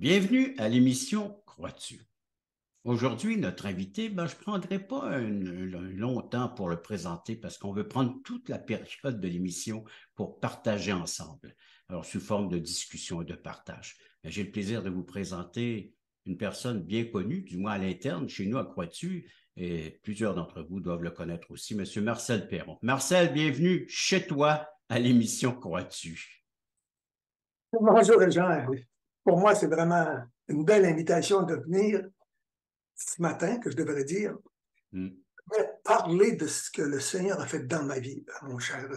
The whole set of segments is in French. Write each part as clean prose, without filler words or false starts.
Bienvenue à l'émission Crois-tu? Aujourd'hui, notre invité, je ne prendrai pas un long temps pour le présenter parce qu'on veut prendre toute la période de l'émission pour partager ensemble, alors sous forme de discussion et de partage. J'ai le plaisir de vous présenter une personne bien connue, du moins à l'interne, chez nous à Croix-tu, et plusieurs d'entre vous doivent le connaître aussi, M. Marcel Perron. Marcel, bienvenue chez toi à l'émission Croix-tu? Bonjour Jean. Pour moi, c'est vraiment une belle invitation de venir ce matin, que je devrais dire, parler de ce que le Seigneur a fait dans ma vie, mon cher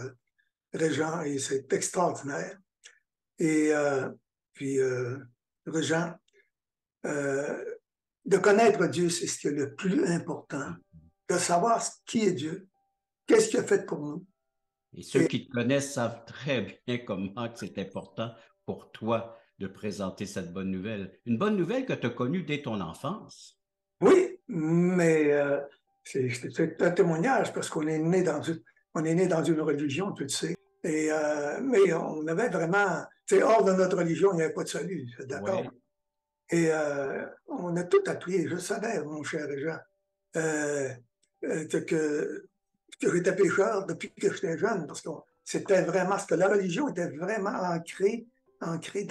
Régent, et c'est extraordinaire. Et puis, Régent, de connaître Dieu, c'est ce qui est le plus important, de savoir qui est Dieu, qu'est-ce qu'il a fait pour nous. Et ceux qui te connaissent savent très bien comment c'est important pour toi de présenter cette bonne nouvelle. Une bonne nouvelle que tu as connue dès ton enfance. Oui, mais c'est un témoignage parce qu'on est né dans une religion, tu le sais. Mais on avait vraiment, hors de notre religion, il n'y avait pas de salut, d'accord? Ouais. Et on a tout appris. Je savais, mon cher Jean, que j'étais pécheur depuis que j'étais jeune, parce que c'était vraiment, parce que la religion était vraiment ancrée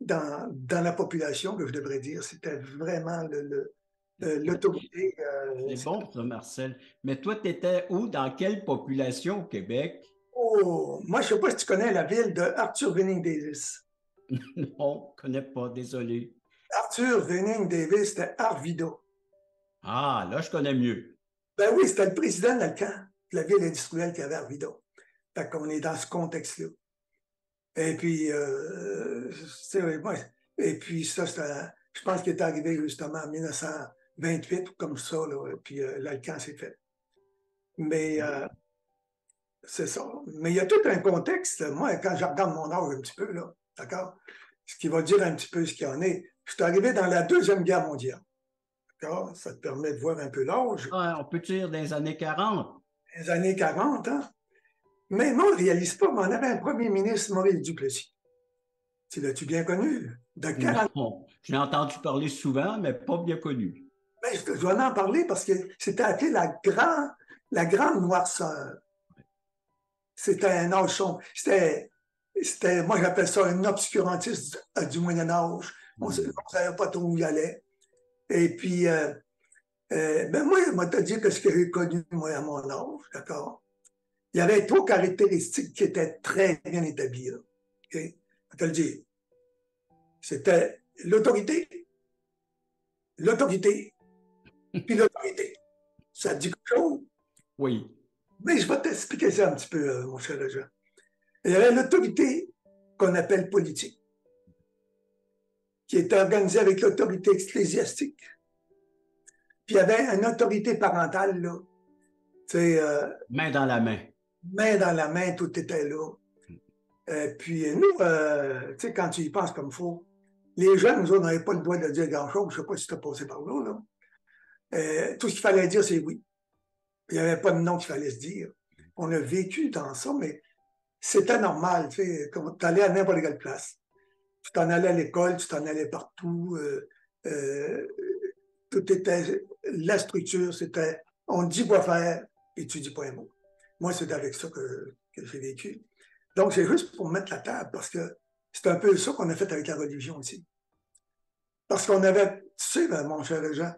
dans la population, que je devrais dire. C'était vraiment l'autorité. C'est bon, ça, Marcel. Mais toi, tu étais où, dans quelle population au Québec? Oh, moi, je ne sais pas si tu connais la ville de Arthur Venning Davis. Non, je ne connais pas, désolé. Arthur Venning Davis, c'était Arvida. Ah, là, je connais mieux. Ben oui, c'était le président de la ville industrielle qui avait Arvida. Fait qu'on est dans ce contexte-là. Et puis, ça, je pense qu'il est arrivé justement en 1928, comme ça, là, puis l'Alcan s'est fait. Mais c'est ça. Mais il y a tout un contexte. Moi, quand je regarde mon âge un petit peu, là, d'accord? Ce qui va dire un petit peu ce qu'il y en est. Je suis arrivé dans la Deuxième Guerre mondiale. D'accord? Ça te permet de voir un peu l'âge. Ah, on peut dire dans les années 40. Les années 40, hein? Mais moi, on ne réalise pas, mais on avait un premier ministre, Maurice Duplessis. Tu l'as-tu bien connu? De 40. Non, j'ai entendu parler souvent, mais pas bien connu. Ben, je dois en parler parce que c'était appelé la grande noirceur. C'était un âge sombre. Moi, j'appelle ça un obscurantiste du Moyen-Âge. On ne savait pas trop où il allait. Et puis, ben moi, te dire que ce que j'ai connu, moi, à mon âge, d'accord? Il y avait trois caractéristiques qui étaient très bien établies, là. Okay? Je vais te le dire. C'était l'autorité, puis l'autorité. Ça te dit quelque chose? Oui. Mais je vais t'expliquer ça un petit peu, mon cher Jean. Il y avait l'autorité qu'on appelle politique, qui était organisée avec l'autorité ecclésiastique. Puis il y avait une autorité parentale, là. Main dans la main. Main dans la main, tout était là. Puis nous, quand tu y penses comme il faut, les jeunes, nous, on n'avait pas le droit de dire grand-chose. Je ne sais pas si tu as passé par là, là. Tout ce qu'il fallait dire, c'est oui. Il n'y avait pas de nom qu'il fallait se dire. On a vécu dans ça, mais c'était normal. Tu allais à n'importe quelle place. Tu t'en allais à l'école, tu t'en allais partout. Tout était, la structure, c'était, on te dit quoi faire et tu dis pas un mot. Moi, c'est avec ça que j'ai vécu. Donc, c'est juste pour mettre la table, parce que c'est un peu ça qu'on a fait avec la religion aussi. Parce qu'on avait, tu sais, mon cher Jean,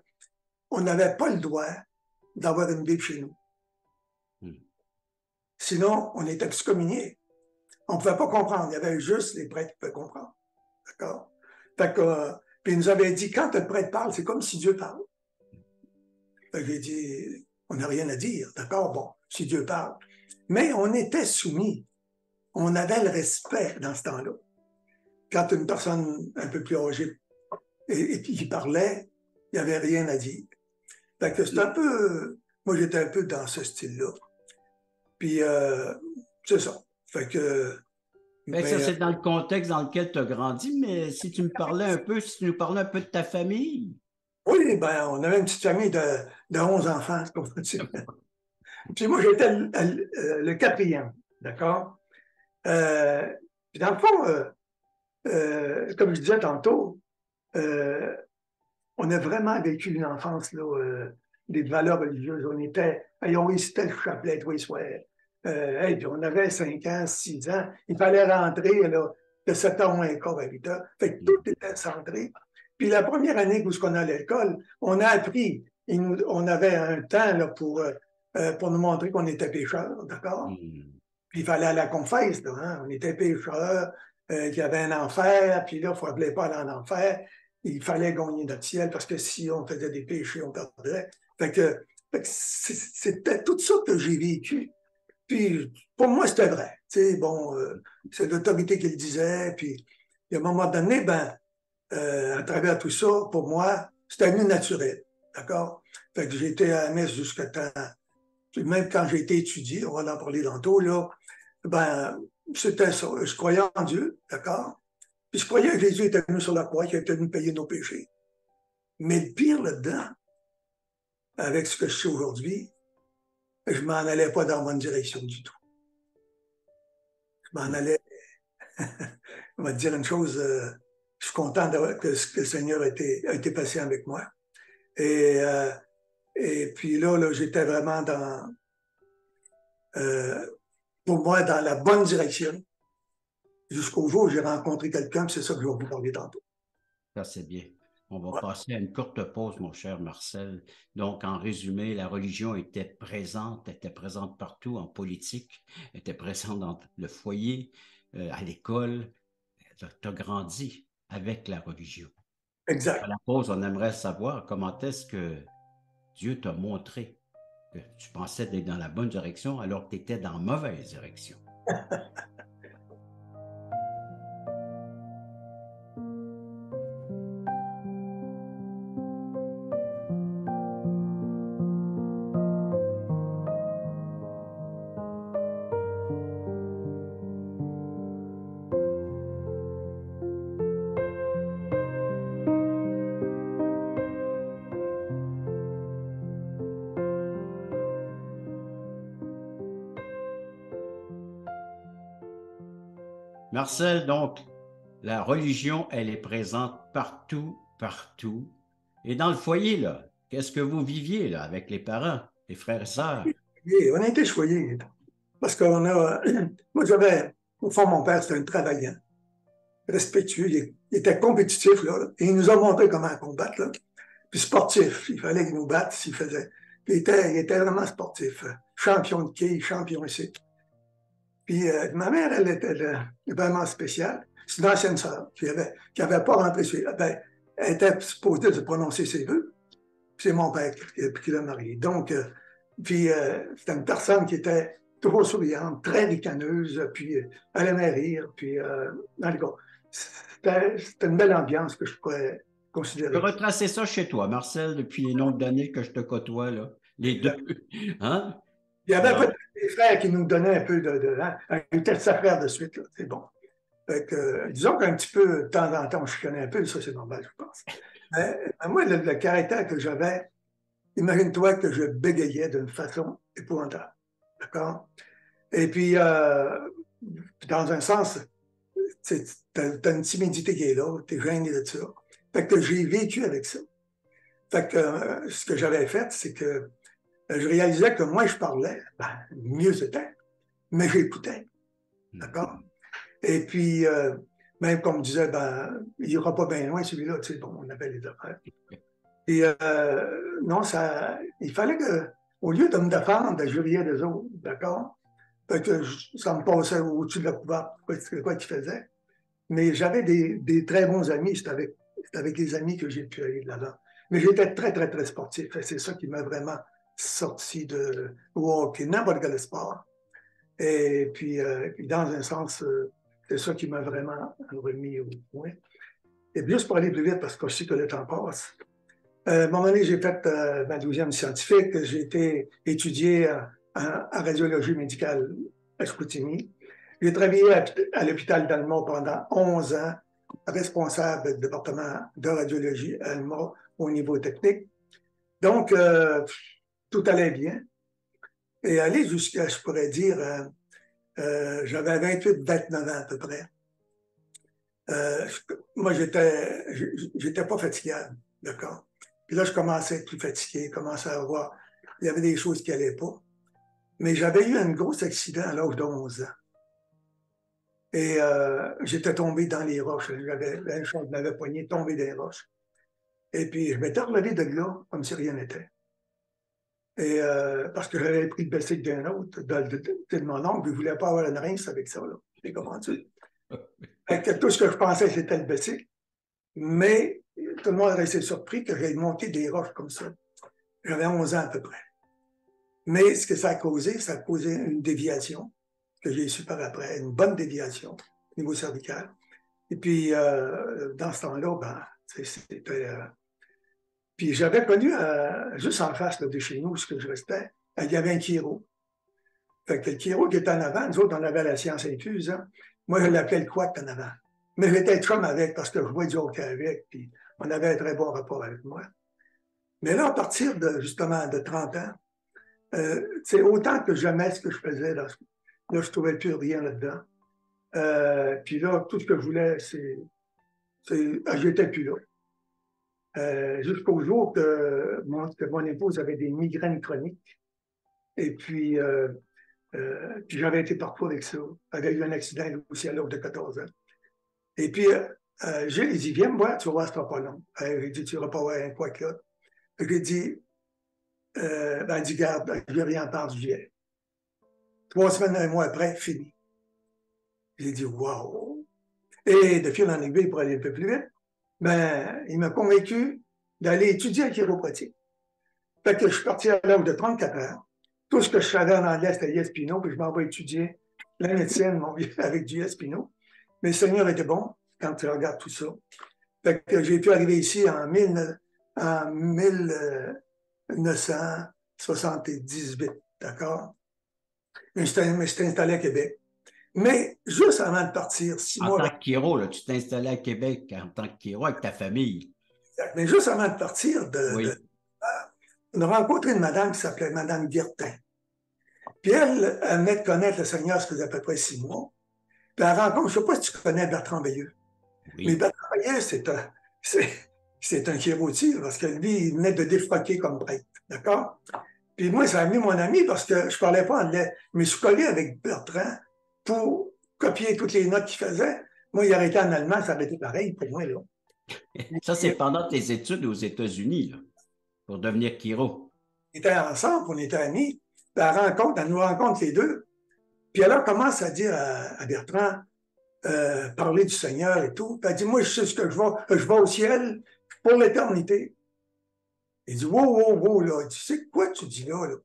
on n'avait pas le droit d'avoir une Bible chez nous. Sinon, on était excommuniés. On ne pouvait pas comprendre. Il y avait juste les prêtres qui pouvaient comprendre. D'accord? Fait que, puis il nous avait dit, quand le prêtre parle, c'est comme si Dieu parle. J'ai dit, on n'a rien à dire. D'accord? Bon, si Dieu parle. Mais on était soumis. On avait le respect dans ce temps-là. Quand une personne un peu plus âgée et qui parlait, il n'y avait rien à dire. Fait que c'est un peu... Moi, j'étais un peu dans ce style-là. Puis, c'est ça. Fait que... Mais ça, c'est dans le contexte dans lequel tu as grandi, mais si tu nous parlais un peu de ta famille. Oui, ben, on avait une petite famille de 11 enfants, c'est comme ça. Puis moi, j'étais le quatrième, d'accord? Puis dans le fond, comme je disais tantôt, on a vraiment vécu une enfance, là, des valeurs religieuses. On récitait le chapelet tous les soirs. Hey, puis on avait 5 ans, 6 ans. Il fallait rentrer là, de 7 h moins quart à 8 h. Fait que tout était centré. Puis la première année où on allait à l'école, on a appris. On avait un temps là, pour nous montrer qu'on était pécheurs, d'accord? Puis il fallait aller à la confesse, là, hein? On était pécheurs, qu'il y avait un enfer, puis là, il ne fallait pas aller en enfer. Il fallait gagner notre ciel parce que si on faisait des péchés, on perdrait. Fait que c'était tout ça que j'ai vécu. Puis pour moi, c'était vrai. Tu sais, bon, c'est l'autorité qui le disait. Puis à un moment donné, à travers tout ça, pour moi, c'était venu naturel. D'accord? Fait que j'ai été à la messe jusqu'à temps. Puis même quand j'ai été étudié, on va en parler tantôt, là, c'était ça. Je croyais en Dieu, d'accord? Puis je croyais que Jésus était venu sur la croix, qu'il était venu payer nos péchés. Mais le pire là-dedans, avec ce que je sais aujourd'hui, je m'en allais pas dans la bonne direction du tout. Je m'en allais, on va te dire une chose, je suis content que le Seigneur a été patient avec moi. Et puis là j'étais vraiment pour moi, dans la bonne direction, jusqu'au jour où j'ai rencontré quelqu'un, c'est ça que je vais vous parler tantôt. Ça, c'est bien. On va passer à une courte pause, mon cher Marcel. Donc, en résumé, la religion était présente partout en politique, était présente dans le foyer, à l'école. Tu as grandi avec la religion. Exact. À la pause, on aimerait savoir comment est-ce que Dieu t'a montré que tu pensais être dans la bonne direction alors que tu étais dans la mauvaise direction. Marcel, donc, la religion, elle est présente partout, partout. Et dans le foyer, là, qu'est-ce que vous viviez, là, avec les parents, les frères et sœurs? On a été choyés. Parce qu'on a. Moi, au fond, mon père, c'était un travaillant, respectueux. Il était compétitif, là. Et il nous a montré comment combattre, là. Puis sportif. Il fallait qu'il nous batte s'il faisait. Puis il était vraiment sportif. Champion de quilles, champion ici. Puis ma mère, elle était vraiment spéciale. C'est une ancienne sœur qui avait pas rentré sur. Elle était supposée de prononcer ses vœux. Puis c'est mon père qui l'a mariée. Donc, c'était une personne qui était toujours souriante, très ricaneuse, puis elle aimait rire. Puis, c'était une belle ambiance que je pourrais Je peux considérer. retracer ça chez toi, Marcel, depuis les nombres d'années que je te côtoie, là, les deux. Hein? Il y avait un Alors, peu des frères qui nous donnaient un peu hein, un était sa frère de suite, là, c'est bon. Fait que, disons qu'un petit peu, de temps en temps, je connais un peu, ça c'est normal, je pense. Mais moi, le caractère que j'avais, imagine-toi que je bégayais d'une façon épouvantable. D'accord? Et puis, dans un sens, tu as une timidité qui est là, tu es gêné de ça. Fait que j'ai vécu avec ça. Fait que ce que j'avais fait, c'est que je réalisais que moins je parlais, mieux c'était. Mais j'écoutais. D'accord? Et puis, même qu'on me disait, il n'ira pas bien loin celui-là, tu sais, bon, on avait les affaires. Et non, il fallait que, au lieu de me défendre, je riais des autres, d'accord? Fait que ça me passait au-dessus de la couverte, quoi qu'ils faisaient. Mais j'avais des très bons amis, c'est avec les amis que j'ai pu aller de l'avant. Mais j'étais très, très, très sportif. C'est ça qui m'a vraiment sorti de hockey, n'importe quel sport. Et puis, dans un sens, c'est ça qui m'a vraiment remis au point. Et juste pour aller plus vite, parce que je sais que le temps passe, à un moment donné, j'ai fait ma 12e scientifique. J'ai été étudié en radiologie médicale à Chicoutimi. J'ai travaillé à l'hôpital d'Alma pendant 11 ans, responsable du département de radiologie à Alma au niveau technique. Donc, tout allait bien. Et aller jusqu'à, je pourrais dire, j'avais 28, 29 ans à peu près. Euh, moi, j'étais pas fatigable, d'accord? Puis là, je commençais à être plus fatigué, commençais à voir, il y avait des choses qui allaient pas. Mais j'avais eu un gros accident à l'âge de 11 ans. Et j'étais tombé dans les roches. Un chose m'avait poigné, tombé dans les roches. Et puis, je m'étais relevé de là comme si rien n'était. Et parce que j'avais pris le bicycle d'un autre, de mon oncle, il ne voulait pas avoir une rince avec ça. Là. Tu comprends-tu? Tout ce que je pensais, c'était le bicycle. Mais tout le monde a resté surpris que j'aie monté des roches comme ça. J'avais 11 ans à peu près. Mais ce que ça a causé une déviation que j'ai su par après, une bonne déviation au niveau cervical. Et puis, dans ce temps-là, ben, c'était... Puis j'avais connu, juste en face là, de chez nous, ce que je restais, il y avait un chiro. Fait que le chiro qui était en avant, nous autres, on avait la science infuse. Hein? Moi, je l'appelais le quack en avant. Mais j'étais chum avec parce que je jouais du hockey avec, puis on avait un très bon rapport avec moi. Mais là, à partir de, justement, de 30 ans, c'est autant que j'aimais ce que je faisais. Là, je ne trouvais plus rien là-dedans. Puis là, tout ce que je voulais, j'étais plus là. Jusqu'au jour que mon épouse avait des migraines chroniques. Et puis, puis j'avais été partout avec ça. Elle avait eu un accident aussi à l'âge de 14 ans. Et puis, j'ai dit, viens me voir, tu vas voir, ce sera pas long. J'ai dit, tu n'iras pas voir un quoi que là. J'ai dit, ben, elle dit, garde, je vais rien parler, j'y vais. 3 semaines, un mois après, fini. J'ai dit, wow. Et de fil en aiguille, pour aller un peu plus vite, ben, il m'a convaincu d'aller étudier en chiropratique. Fait que je suis parti à l'âge de 34 ans. Tout ce que je savais en anglais, c'était Espino, puis je m'en vais étudier la médecine avec du Espino. Mais le Seigneur était bon quand tu regardes tout ça. Fait que j'ai pu arriver ici en 1978, d'accord? Mais j'étais installé à Québec. Mais juste avant de partir, 6 En mois, tant que chiro, là, tu t'es installé à Québec en tant que chiro avec ta famille. mais juste avant de partir, Oui. on a rencontré une madame qui s'appelait Madame Guertin. Puis elle venait de connaître le Seigneur, ça faisait à peu près 6 mois. Puis elle rencontre, je ne sais pas si tu connais Bertrand Bayeux. Mais Oui. Bertrand Bayeux, c'est un chiroutier, parce que lui, il venait de défroquer comme prêtre. D'accord? Puis moi, ça a amené mon ami parce que je ne parlais pas anglais. Mais je suis collé avec Bertrand pour copier toutes les notes qu'il faisait. Moi, il arrêtait en allemand, ça avait été pareil pour moi. Là. Ça, c'est pendant tes études aux États-Unis, là, pour devenir chiro. On était ensemble, on était amis. Puis elle nous rencontre les deux. Puis elle commence à dire à Bertrand, parler du Seigneur et tout. Puis elle dit, moi, je sais ce que je vais au ciel pour l'éternité. Il dit, wow, wow, wow, là. Tu sais quoi tu dis là, là?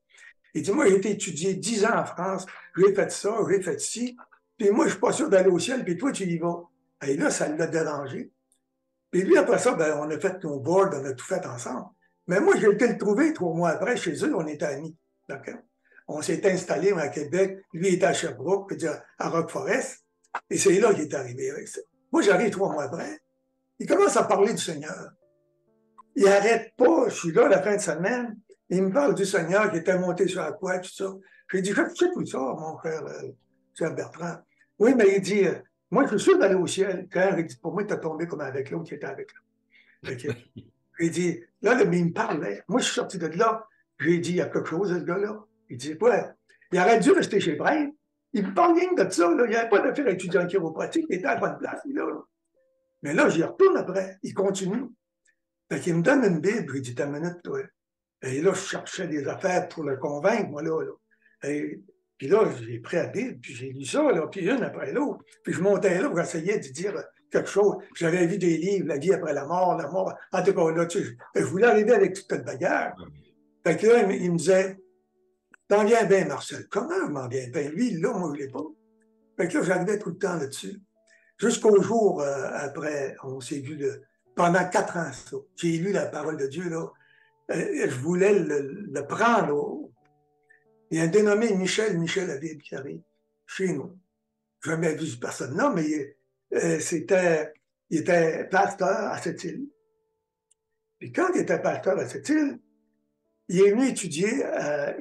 Il dit, moi, j'ai été étudié 10 ans en France, j'ai fait ça, j'ai fait ci, puis moi, je suis pas sûr d'aller au ciel, puis toi, tu y vas. Et là, ça l'a dérangé. Puis lui, après ça, ben, on a fait nos boards, on a tout fait ensemble. Mais moi, j'ai été le trouver 3 mois après, chez eux, on était amis. D'accord? On s'est installé à Québec, lui il était à Sherbrooke, puis à Rock Forest, et c'est là qu'il est arrivé avec ça. Moi, j'arrive 3 mois après, il commence à parler du Seigneur. Il n'arrête pas, je suis là la fin de semaine, il me parle du Seigneur qui était monté sur la croix, tout ça. J'ai dit, je sais tout ça, mon frère Bertrand. Oui, mais il dit, moi, je suis sûr d'aller au ciel. Quand il dit, pour moi, tu as tombé comme avec l'autre qui était avec lui. Okay. J'ai dit, là, il me parlait. Moi, je suis sorti de là. J'ai dit, il y a quelque chose, ce gars-là. Il dit, ouais, il aurait dû rester chez Brett. Il me parle rien de ça. Là. Il n'y avait pas d'affaire étudiant en chiropratique. Il était à la bonne place, là. Mais là, j'y retourne après. Il continue. Fait qu'il me donne une Bible. Il dit, t'as une minute, toi. Et là, je cherchais des affaires pour le convaincre, moi, là. Et puis là, j'ai pris la Bible, puis j'ai lu ça, là, puis une après l'autre. Puis je montais là pour essayer de dire quelque chose. J'avais vu des livres, La vie après la mort, la mort. En tout cas, là, tu sais, je voulais arriver avec toute cette bagarre. Fait que là, il me disait, t'en viens bien, Marcel. Comment je m'en viens bien? Lui, là, moi, je ne l'ai pas. Fait que là, j'arrivais tout le temps là-dessus. Jusqu'au jour après, on s'est vu pendant 4 ans, ça. J'ai lu la parole de Dieu, là. Je voulais le prendre. Il y a un dénommé Michel Habib qui arrive chez nous. Je n'ai jamais vu cette personne-là, mais il était pasteur à cette île. Puis quand il était pasteur à cette île, il est venu étudier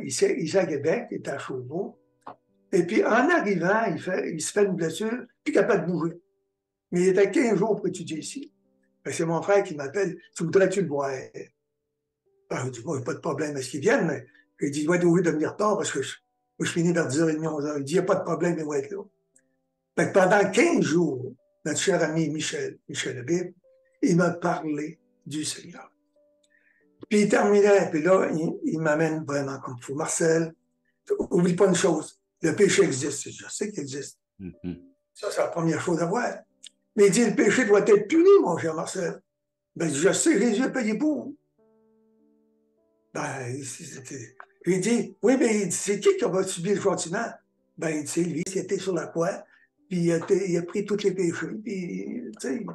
ici à Québec, il était à Chauveau. Et puis en arrivant, il se fait une blessure, plus capable de bouger. Mais il était 15 jours pour étudier ici. C'est mon frère qui m'appelle. Tu voudrais-tu le voir? Ben, je dis, moi, pas de problème. Est-ce qu'il vienne? Mais il dit, il va être obligé de venir tard parce que moi, je finis vers 10h30, 11h. Il dit, il n'y a pas de problème, il va être là. Fait que pendant 15 jours, notre cher ami Michel Habib, il m'a parlé du Seigneur. Puis il terminait, puis là, il m'amène vraiment comme fou. Marcel, oublie pas une chose, le péché existe. Je sais qu'il existe. Ça, c'est la première chose à voir. Mais il dit, le péché doit être puni, mon cher Marcel. Ben, je sais, Jésus a payé pour. Ben, il dit, oui, mais c'est qui va subir le châtiment? Ben, c'est lui, il était sur la croix, puis il a pris tous les péchés, puis, tu sais.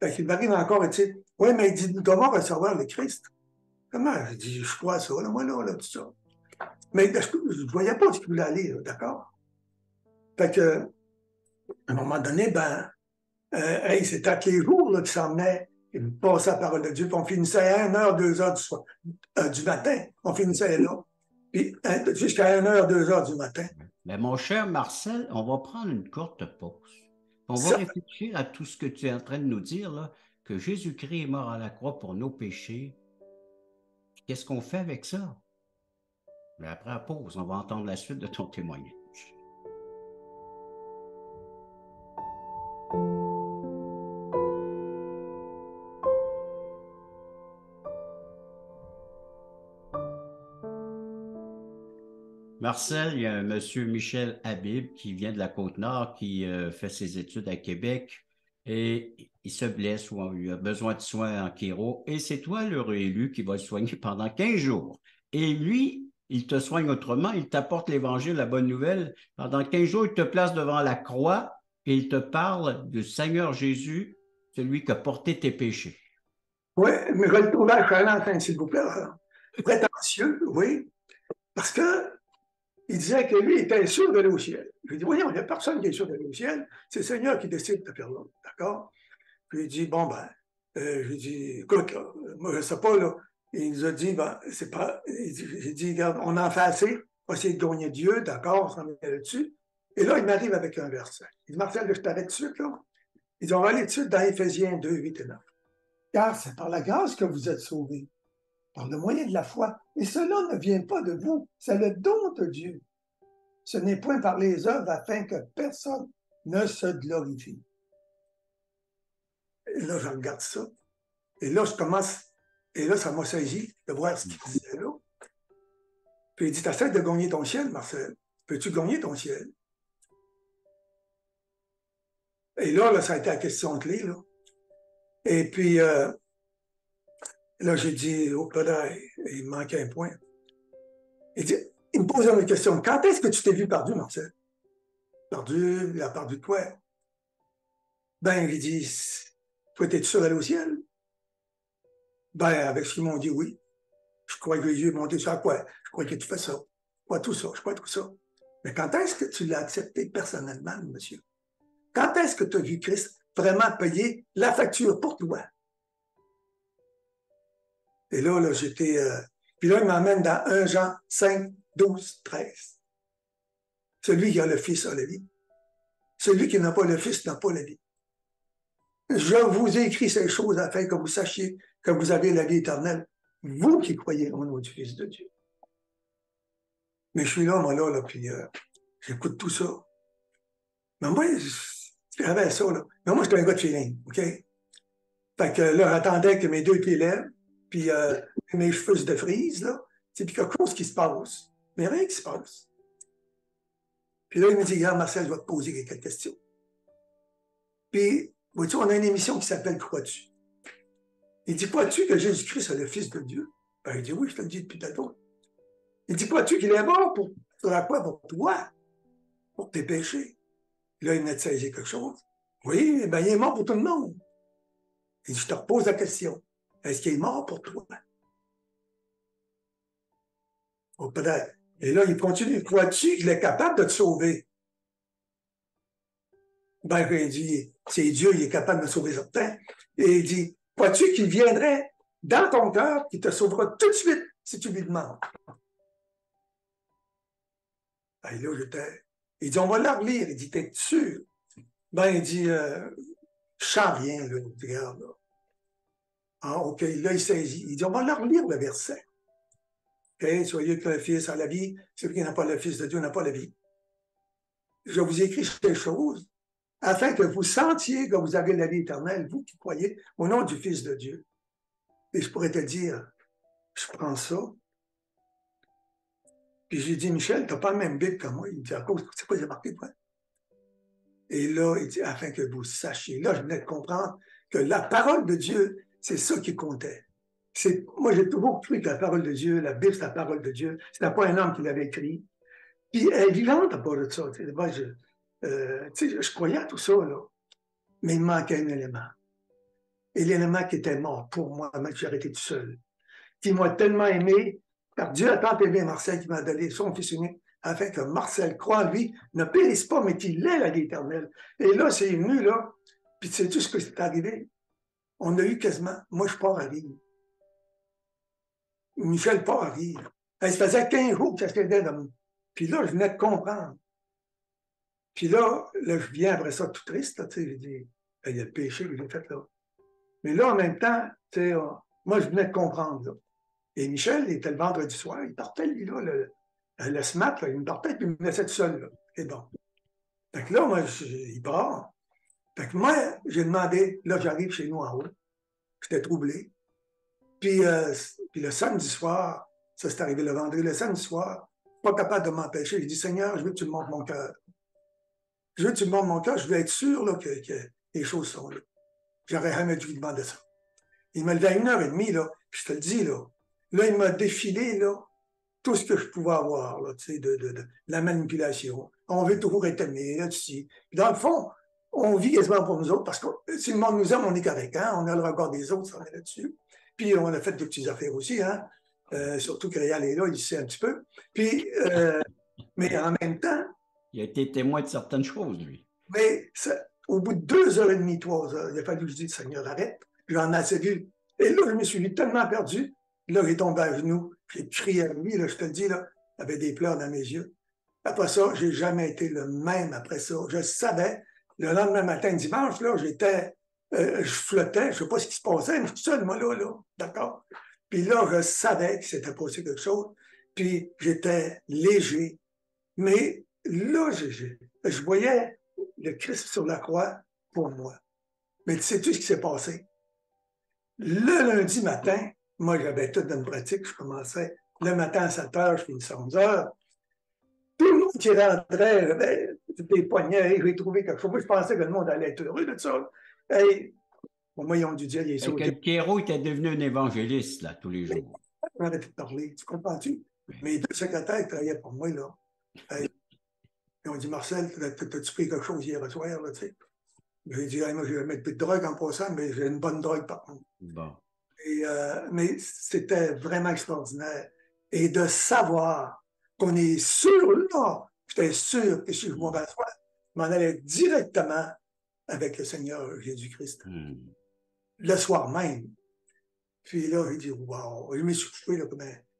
Fait qu'il m'arrive encore, tu sais, oui, mais il dit, comment recevoir le Christ? Comment? Je dis, je crois ça, là, moi, là, tout ça. Mais je ne voyais pas ce qu'il voulait aller, d'accord? Fait que, à un moment donné, ben, hey, c'était à tous les jours là, qu'il s'emmenait, il passait la parole de Dieu, puis on finissait à 1h, 2h du matin. On finissait là. Puis jusqu'à 1h, 2h du matin. Mais mon cher Marcel, on va prendre une courte pause. On va réfléchir à tout ce que tu es en train de nous dire, là, que Jésus-Christ est mort à la croix pour nos péchés. Qu'est-ce qu'on fait avec ça? Mais après la pause, on va entendre la suite de ton témoignage. Marcel, il y a un monsieur Michel Habib qui vient de la Côte-Nord, qui fait ses études à Québec et il se blesse ou il a besoin de soins en chiro et c'est toi le réélu qui va le soigner pendant 15 jours. Et lui, il te soigne autrement, il t'apporte l'Évangile, la bonne nouvelle. Pendant 15 jours, il te place devant la croix et il te parle du Seigneur Jésus, celui qui a porté tes péchés. Oui, mais je vais le trouver à Charentin, s'il vous plaît. Prétentieux, oui, parce que il disait que lui était sûr d'aller au ciel. Je lui ai dit, voyons, il n'y a personne qui est sûr d'aller au ciel. C'est le Seigneur qui décide de faire l'autre. D'accord? Puis il dit, bon, ben, je lui ai dit, écoute, là, moi, je ne sais pas, là. Il nous a dit, ben, c'est pas. J'ai dit, regarde, on en fait assez. On va essayer de gagner Dieu, d'accord, on s'en met là-dessus. Et là, il m'arrive avec un verset. Il dit, Marcel, je t'arrête tout de suite, là. Il dit, on va aller tout de suite dans Éphésiens 2, 8 et 9. Car c'est par la grâce que vous êtes sauvés, par le moyen de la foi. Et cela ne vient pas de vous, c'est le don de Dieu. Ce n'est point par les œuvres afin que personne ne se glorifie. Et là, je regarde ça. Et là, je commence. Et là, ça m'a saisi de voir ce qu'il disait là. Puis il dit, t'essaies de gagner ton ciel, Marcel. Peux-tu gagner ton ciel? Et là, ça a été la question clé, là. Et puis, là, j'ai dit, oh, là, il me manquait un point. Il me pose une question. Quand est-ce que tu t'es vu perdu, Marcel? Perdu, il a perdu de quoi? Ben, il dit, toi, t'es-tu sûr d'aller au ciel? Ben, avec ce qu'ils m'ont dit, oui. Je crois que Jésus est monté sur la croix. Je crois que tu fais ça. Je crois tout ça. Je crois tout ça. Mais quand est-ce que tu l'as accepté personnellement, monsieur? Quand est-ce que tu as vu Christ vraiment payer la facture pour toi? Et là, j'étais. Puis là, il m'emmène dans 1 Jean 5, 12, 13. Celui qui a le Fils a la vie. Celui qui n'a pas le Fils n'a pas la vie. Je vous ai écrit ces choses afin que vous sachiez que vous avez la vie éternelle, vous qui croyez au nom du Fils de Dieu. Mais je suis là, moi, là, puis j'écoute tout ça. Mais moi, j'avais ça, là. Mais moi, j'étais un gars de feeling, OK? Fait que là, j'attendais que mes 2 pieds lèvent, puis mes cheveux se défrisent, là. Puis quelque chose qui se passe. Mais rien qui se passe. Puis là, il me dit, regarde, Marcel, je vais te poser quelques questions. Puis, vois-tu, on a une émission qui s'appelle Crois-tu? Il dit, crois-tu que Jésus-Christ est le Fils de Dieu? Ben, il dit, oui, je te le dis depuis tantôt. Il dit, crois-tu qu'il est mort sur la croix pour toi, pour tes péchés? Puis là, il venait de saisir quelque chose. Oui, ben, il est mort pour tout le monde. Il dit, je te repose la question. Est-ce qu'il est mort pour toi? Oh, peut-être. Et là, il continue. Crois-tu qu'il est capable de te sauver? Ben, il dit, c'est Dieu, il est capable de sauver certains. Et il dit, crois-tu qu'il viendrait dans ton cœur, qu'il te sauvera tout de suite si tu lui demandes? Ben, là, il dit, on va la relire. Il dit, t'es sûr? Ben, il dit, Je sens rien, là. Il dit, regarde, là. Ah, OK, là, il saisit. Il dit, on va leur lire le verset. OK, soyez que le Fils a la vie. Celui qui n'a pas le Fils de Dieu n'a pas la vie. Je vous écris ces choses afin que vous sentiez que vous avez la vie éternelle, vous qui croyez au nom du Fils de Dieu. Et je pourrais te dire, je prends ça. Puis j'ai dit, Michel, tu n'as pas le même Bible que moi. Il dit, à cause, c'est quoi, j'ai marqué, quoi? Et là, il dit, afin que vous sachiez. Là, je venais de comprendre que la parole de Dieu, c'est ça qui comptait. Moi, j'ai toujours cru que la parole de Dieu, la Bible, c'est la parole de Dieu. Ce n'est pas un homme qui l'avait écrit. Puis elle est vivante à part de ça. Moi, je croyais à tout ça, là. Mais il me manquait un élément. Et l'élément qui était mort pour moi, même si j'ai arrêté tout seul. Qui m'a tellement aimé, car Dieu a tant aimé Marcel qui m'a donné son Fils unique, afin que Marcel croit en lui, ne périsse pas, mais qu'il ait la vie éternelle. Et là, c'est venu, là, puis tu sais tout ce qui est arrivé. On a eu quasiment, moi, je pars à vivre. Michel part à vivre. Ça faisait 15 jours que ça s'était de. Puis là, je venais de comprendre. Puis là, je viens après ça tout triste, tu sais, j'ai dit, il y a le péché que j'ai fait là. Mais là, en même temps, tu sais, moi, je venais de comprendre, là. Et Michel, il était le vendredi soir, il partait, lui, là, le SMAT, là, il me partait, puis il me laissait tout seul, là. Et bon. Fait que là, moi, il part. Fait que moi, j'ai demandé, là, j'arrive chez nous en haut. J'étais troublé. Puis le samedi soir, ça s'est arrivé le vendredi, le samedi soir, pas capable de m'empêcher. J'ai dit, Seigneur, je veux que tu me montres mon cœur. Je veux que tu me montres mon cœur, je veux être sûr là, que les choses sont là. J'aurais jamais dû lui demander ça. Il m'a levé à 1h30, là, puis je te le dis, là. Là, il m'a défilé, là, tout ce que je pouvais avoir, là, tu sais, de la manipulation. On veut toujours être aimé, là-dessus. Dans le fond, on vit quasiment pour nous autres, parce que si le monde nous aime, on est correct, hein? On a le regard des autres, ça, on est là-dessus. Puis on a fait des petites affaires aussi, hein? Surtout que Réal est là, il sait un petit peu. Puis, mais en même temps... Il a été témoin de certaines choses, lui. Mais au bout de 2h30, 3 heures, il a fallu que je dise, Seigneur, arrête. J'en ai assez vu. Et là, je me suis tellement perdu. Là, j'ai tombé à genoux. J'ai crié à lui, là, je te le dis, là, il avait des pleurs dans mes yeux. Après ça, j'ai jamais été le même après ça. Je savais, le lendemain matin, dimanche, là, je flottais, je sais pas ce qui se passait, mais je suis seul, moi, là, d'accord? Puis là, je savais qu'il s'était passé quelque chose, puis j'étais léger. Mais là, je voyais le Christ sur la croix pour moi. Mais tu sais tout ce qui s'est passé? Le lundi matin, moi, j'avais toute une pratique, je commençais le matin à 7h, je finissais à 11h. Tout le monde qui rentrait, des poignets, j'ai trouvé quelque chose. Moi, je pensais que le monde allait être heureux de ça. Hey, bon, moi, ils ont dû dire, il est sauté. Que Pierrot était devenu un évangéliste, là, tous les jours. On arrêtait de parler, tu comprends-tu? Mes deux secrétaires travaillaient pour moi, là. Hey, ils ont dit, Marcel, t'as-tu pris quelque chose hier soir, là, tu sais? J'ai dit, hey, moi, je vais mettre de drogue en passant, mais j'ai une bonne drogue, par contre. Bon. Mais c'était vraiment extraordinaire. Et de savoir qu'on est sûr, là, j'étais sûr que si je m'en soir, je m'en allais directement avec le Seigneur Jésus-Christ. Le soir même. Puis là, j'ai dit, wow, je me suis couché, là,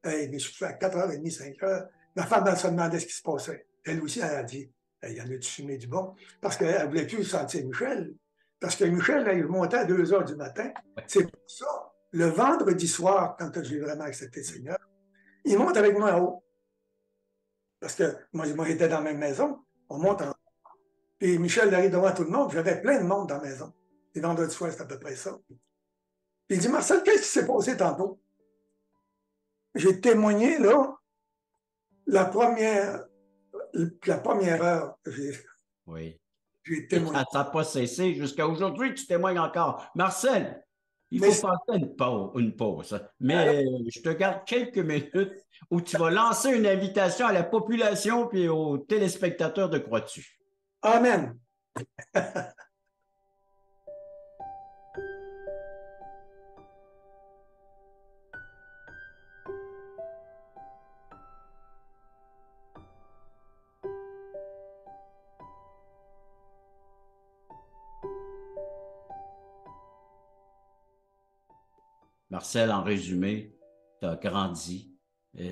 je me suis couché à 4h30, 5h. Ma femme, elle se demandait ce qui se passait. Elle aussi, elle a dit, il y en a du fumé du bon. Parce qu'elle ne voulait plus sentir Michel. Parce que Michel, là, il montait à 2h du matin. C'est pour ça, le vendredi soir, quand j'ai vraiment accepté le Seigneur, il monte avec moi en haut. Parce que moi j'étais dans la même maison. On monte en haut. Puis Michel arrive devant tout le monde. J'avais plein de monde dans la maison. Les vendredis soirs, c'est à peu près ça. Puis il dit, Marcel, qu'est-ce qui s'est passé tantôt? J'ai témoigné, là, la première heure. Oui. J'ai témoigné. Ça n'a pas cessé. Jusqu'à aujourd'hui, tu témoignes encore. Marcel, il faut passer une pause. Mais je te garde quelques minutes où tu vas lancer une invitation à la population puis aux téléspectateurs de Croix-Dessus. Amen. Marcel, en résumé, tu as grandi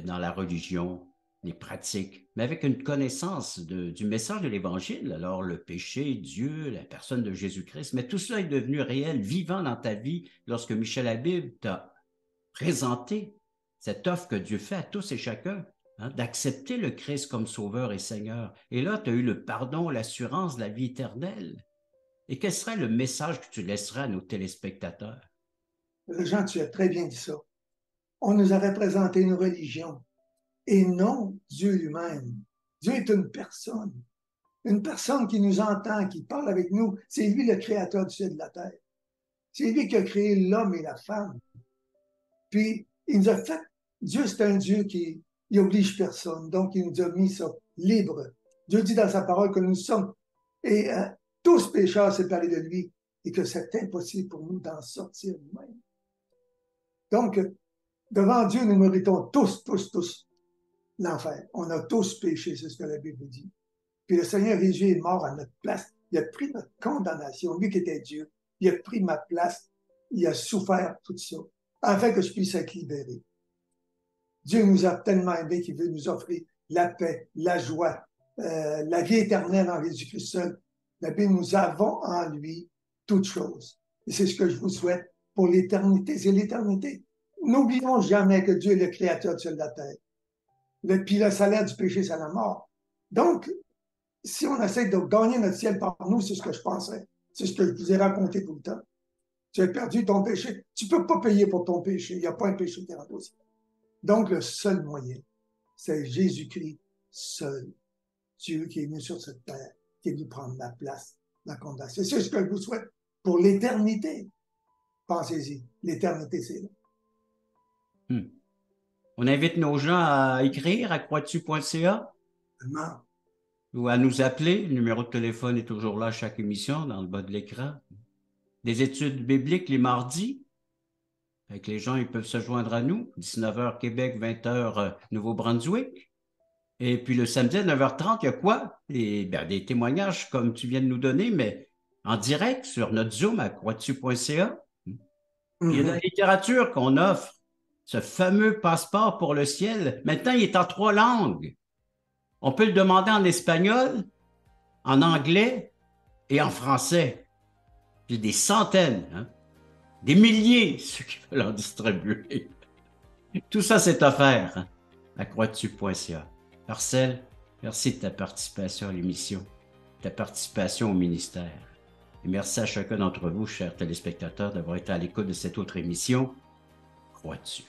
dans la religion, les pratiques, mais avec une connaissance du message de l'Évangile. Alors, le péché, Dieu, la personne de Jésus-Christ, mais tout cela est devenu réel, vivant dans ta vie lorsque Michel Habib t'a présenté cette offre que Dieu fait à tous et chacun, hein, d'accepter le Christ comme Sauveur et Seigneur. Et là, tu as eu le pardon, l'assurance de la vie éternelle. Et quel serait le message que tu laisserais à nos téléspectateurs? Jean, tu as très bien dit ça. On nous avait présenté une religion et non Dieu lui-même. Dieu est une personne qui nous entend, qui parle avec nous. C'est lui le créateur du ciel et de la terre. C'est lui qui a créé l'homme et la femme. Puis, il nous a fait, Dieu, c'est un Dieu qui n'oblige personne. Donc, il nous a mis ça libre. Dieu dit dans sa parole que nous sommes et tous pécheurs séparés de lui et que c'est impossible pour nous d'en sortir nous-mêmes. Donc, devant Dieu, nous méritons tous l'enfer. On a tous péché, c'est ce que la Bible dit. Puis le Seigneur Jésus est mort à notre place. Il a pris notre condamnation, lui qui était Dieu. Il a pris ma place. Il a souffert tout ça, afin que je puisse être libéré. Dieu nous a tellement aimés qu'il veut nous offrir la paix, la joie, la vie éternelle en Jésus-Christ seul. La Bible, nous avons en lui toutes choses. Et c'est ce que je vous souhaite pour l'éternité. C'est l'éternité. N'oublions jamais que Dieu est le créateur du ciel et de la terre. Puis le salaire du péché, c'est la mort. Donc, si on essaie de gagner notre ciel par nous, c'est ce que je penserais. C'est ce que je vous ai raconté tout le temps. Tu as perdu ton péché. Tu ne peux pas payer pour ton péché. Il n'y a pas un péché qui rentre au ciel. Donc, le seul moyen, c'est Jésus-Christ seul. Dieu qui est venu sur cette terre, qui est venu prendre la place, la condamnation. C'est ce que je vous souhaite pour l'éternité. Pensez-y. L'éternité, c'est là. On invite nos gens à écrire à croix-tu.ca ou à nous appeler. Le numéro de téléphone est toujours là à chaque émission, dans le bas de l'écran. Des études bibliques les mardis. Avec les gens, ils peuvent se joindre à nous. 19h Québec, 20h Nouveau-Brunswick. Et puis le samedi à 9h30, il y a quoi? Des témoignages comme tu viens de nous donner, mais en direct sur notre Zoom à croix-tu.ca. Il y a de la littérature qu'on offre. Ce fameux passeport pour le ciel. Maintenant, il est en 3 langues. On peut le demander en espagnol, en anglais et en français. Puis des centaines, hein? Des milliers, ceux qui veulent en distribuer. Tout ça, c'est offert, hein, à croix-tu.ca. Marcel, merci de ta participation à l'émission, ta participation au ministère. Et merci à chacun d'entre vous, chers téléspectateurs, d'avoir été à l'écoute de cette autre émission. Croix-tu?